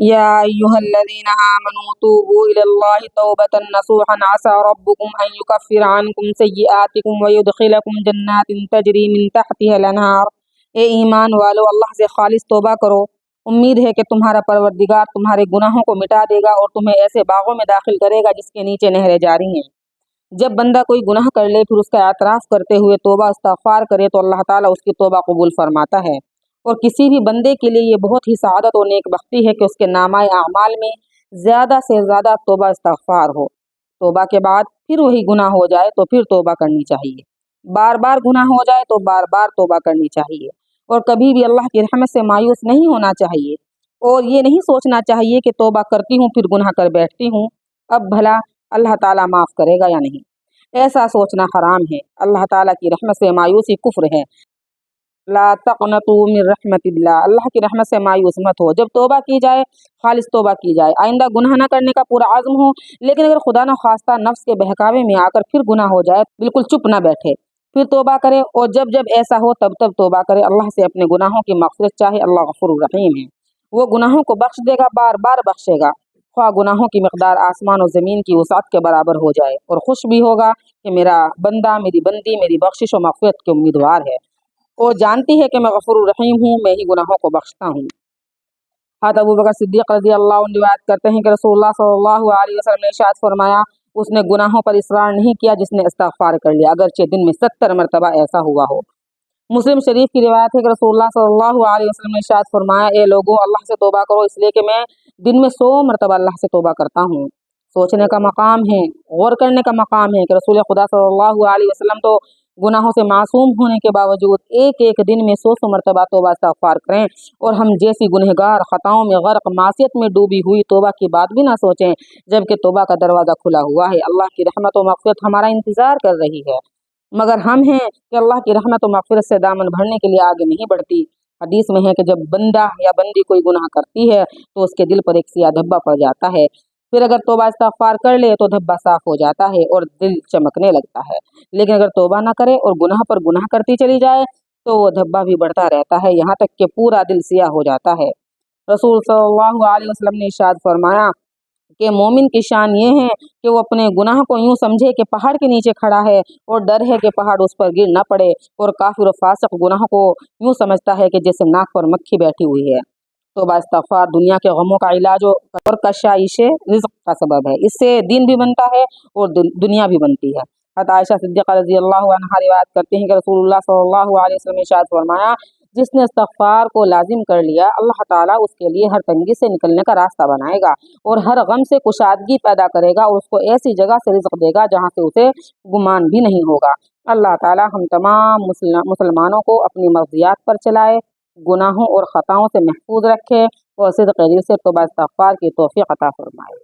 یا ایہا الذین آمنوا توبوا الی اللہ توبۃ نصوحا عسى ربکم ان یکفر عنکم سیئاتکم ویدخلکم جنات تجری من تحتها الانہار۔ اے ایمان والو، اللہ سے خالص توبہ کرو، امید ہے کہ تمہارا پروردگار تمہارے گناہوں کو مٹا دے گا اور تمہیں ایسے باغوں میں داخل کرے گا جس کے نیچے نہریں جاری ہیں۔ جب بندہ کوئی گناہ کر لے پھر اس کا اعتراف کرتے ہوئے توبہ استغفار کرے تو اللہ تعالیٰ اس کی توبہ قبول فرماتا ہے، اور کسی بھی بندے کے لیے یہ بہت ہی سعادت اور نیک بختی ہے کہ اس کے نامہ اعمال میں زیادہ سے زیادہ توبہ استغفار ہو۔ توبہ کے بعد پھر وہی گناہ ہو جائے تو پھر توبہ کرنی چاہیے، بار بار گناہ ہو جائے تو بار بار توبہ کرنی چاہیے، اور کبھی بھی اللہ کی رحمت سے مایوس نہیں ہونا چاہیے، اور یہ نہیں سوچنا چاہیے کہ توبہ کرتی ہوں پھر گناہ کر بیٹھتی ہوں، اب بھلا اللہ تعالیٰ معاف کرے گا یا نہیں۔ ایسا سوچنا حرام ہے، اللہ تعالیٰ کی رحمت سے مایوسی کفر ہے۔ لا تقنطوا من رحمت اللہ، اللہ کی رحمت سے مایوس مت ہو۔ جب توبہ کی جائے خالص توبہ کی جائے، آئندہ گناہ نہ کرنے کا پورا عزم ہو، لیکن اگر خدا نہ خواستہ نفس کے بہکاوے میں آ کر پھر گناہ ہو جائے بالکل چپ نہ بیٹھے، پھر توبہ کرے، اور جب جب ایسا ہو تب تب توبہ کرے، اللہ سے اپنے گناہوں کی مغفرت چاہے، اللہ غفور الرحیم ہے، وہ گناہوں کو بخش دے گا، بار بار بخشے گا، خواہ گناہوں کی مقدار آسمان و زمین کی وسعت کے برابر ہو جائے، اور خوش بھی ہوگا کہ میرا بندہ، میری بندی میری بخشش و مغفرت کے امیدوار ہے، وہ جانتی ہے کہ میں غفور الرحیم ہوں، میں ہی گناہوں کو بخشتا ہوں۔ حضرت ابوبکر صدیق رضی اللہ عنہ روایت کرتے ہیں کہ رسول اللہ صلی اللہ علیہ وسلم نے ارشاد فرمایا، اس نے گناہوں پر اصرار نہیں کیا جس نے استغفار کر لیا، اگرچہ دن میں 70 مرتبہ ایسا ہوا ہو۔ مسلم شریف کی روایت ہے کہ رسول اللہ صلی اللہ علیہ وسلم نے ارشاد فرمایا، اے لوگوں، اللہ سے توبہ کرو، اس لیے کہ میں دن میں 100 مرتبہ اللہ سے توبہ کرتا ہوں۔ سوچنے کا مقام ہے، غور کرنے کا مقام ہے کہ رسول خدا صلی اللہ علیہ وسلم تو گناہوں سے معصوم ہونے کے باوجود ایک ایک دن میں 100 مرتبہ توبہ استغفار کریں، اور ہم جیسی گنہگار خطاؤں میں غرق معصیت میں ڈوبی ہوئی توبہ کی بات بھی نہ سوچیں، جبکہ توبہ کا دروازہ کھلا ہوا ہے، اللہ کی رحمت و مغفرت ہمارا انتظار کر رہی ہے، مگر ہم ہیں کہ اللہ کی رحمت و مغفرت سے دامن بھرنے کے لیے آگے نہیں بڑھتی۔ حدیث میں ہے کہ جب بندہ یا بندی کوئی گناہ کرتی ہے تو اس کے دل پر ایک سیاہ دھبا پڑ جاتا ہے، پھر اگر توبہ استغفار کر لے تو دھبا صاف ہو جاتا ہے اور دل چمکنے لگتا ہے، لیکن اگر توبہ نہ کرے اور گناہ پر گناہ کرتی چلی جائے تو وہ دھبا بھی بڑھتا رہتا ہے، یہاں تک کہ پورا دل سیاہ ہو جاتا ہے۔ رسول صلی اللہ علیہ وسلم نے ارشاد فرمایا کہ مومن کی شان یہ ہے کہ وہ اپنے گناہ کو یوں سمجھے کہ پہاڑ کے نیچے کھڑا ہے اور ڈر ہے کہ پہاڑ اس پر گر نہ پڑے، اور کافر و فاسق گناہ کو یوں سمجھتا ہے کہ جیسے ناک پر مکھی بیٹھی ہوئی ہے۔ توبہ استغفار دنیا کے غموں کا علاج اور کشائش رزق کا سبب ہے، اس سے دین بھی بنتا ہے اور دنیا بھی بنتی ہے۔ حضرت عائشہ صدیقہ رضی اللہ عنہا روایت کرتے ہیں کہ رسول اللہ صلی اللہ علیہ وسلم نے ارشاد فرمایا، جس نے استغفار کو لازم کر لیا اللہ تعالیٰ اس کے لیے ہر تنگی سے نکلنے کا راستہ بنائے گا، اور ہر غم سے کشادگی پیدا کرے گا، اور اس کو ایسی جگہ سے رزق دے گا جہاں سے اسے گمان بھی نہیں ہوگا۔ اللہ تعالیٰ ہم تمام مسلمانوں کو اپنی مرضیات پر چلائے، گناہوں اور خطاؤں سے محفوظ رکھے، اور صدق دل سے توبہ استغفار کی توفیق عطا فرمائے۔